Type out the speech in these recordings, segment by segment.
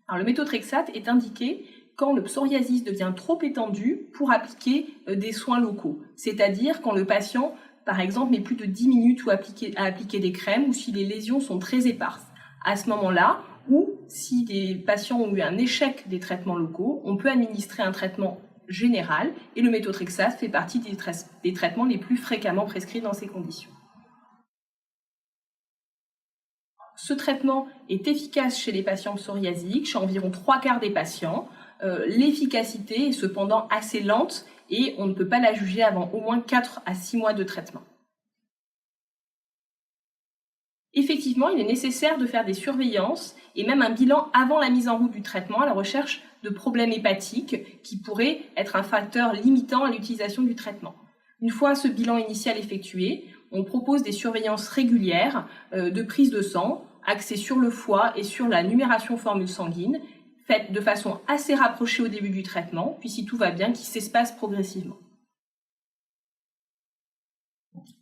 Alors, le méthotrexate est indiqué quand le psoriasis devient trop étendu pour appliquer des soins locaux, c'est-à-dire quand le patient, par exemple, met plus de 10 minutes à appliquer des crèmes ou si les lésions sont très éparses. À ce moment-là, ou si des patients ont eu un échec des traitements locaux, on peut administrer un traitement général et le méthotrexate fait partie des traitements les plus fréquemment prescrits dans ces conditions. Ce traitement est efficace chez les patients psoriasiques, chez environ 3/4 des patients. L'efficacité est cependant assez lente et on ne peut pas la juger avant au moins 4 à 6 mois de traitement. Effectivement, il est nécessaire de faire des surveillances et même un bilan avant la mise en route du traitement à la recherche de problèmes hépatiques qui pourraient être un facteur limitant à l'utilisation du traitement. Une fois ce bilan initial effectué, on propose des surveillances régulières de prise de sang, axées sur le foie et sur la numération formule sanguine, faites de façon assez rapprochée au début du traitement, puis si tout va bien, qui s'espace progressivement.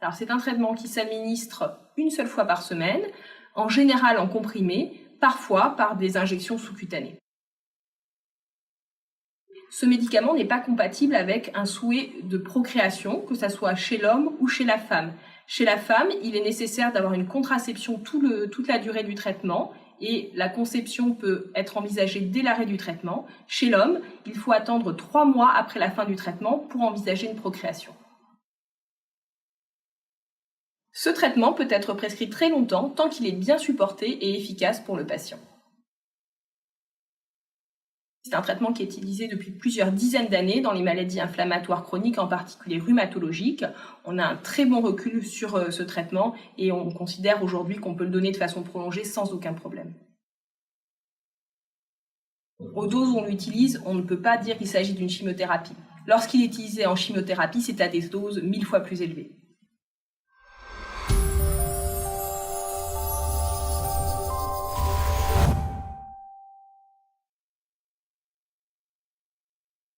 Alors, c'est un traitement qui s'administre une seule fois par semaine, en général en comprimé, parfois par des injections sous-cutanées. Ce médicament n'est pas compatible avec un souhait de procréation, que ce soit chez l'homme ou chez la femme. Chez la femme, il est nécessaire d'avoir une contraception toute la durée du traitement et la conception peut être envisagée dès l'arrêt du traitement. Chez l'homme, il faut attendre 3 mois après la fin du traitement pour envisager une procréation. Ce traitement peut être prescrit très longtemps tant qu'il est bien supporté et efficace pour le patient. C'est un traitement qui est utilisé depuis plusieurs dizaines d'années dans les maladies inflammatoires chroniques, en particulier rhumatologiques. On a un très bon recul sur ce traitement et on considère aujourd'hui qu'on peut le donner de façon prolongée sans aucun problème. Aux doses où on l'utilise, on ne peut pas dire qu'il s'agit d'une chimiothérapie. Lorsqu'il est utilisé en chimiothérapie, c'est à des doses 1000 fois plus élevées.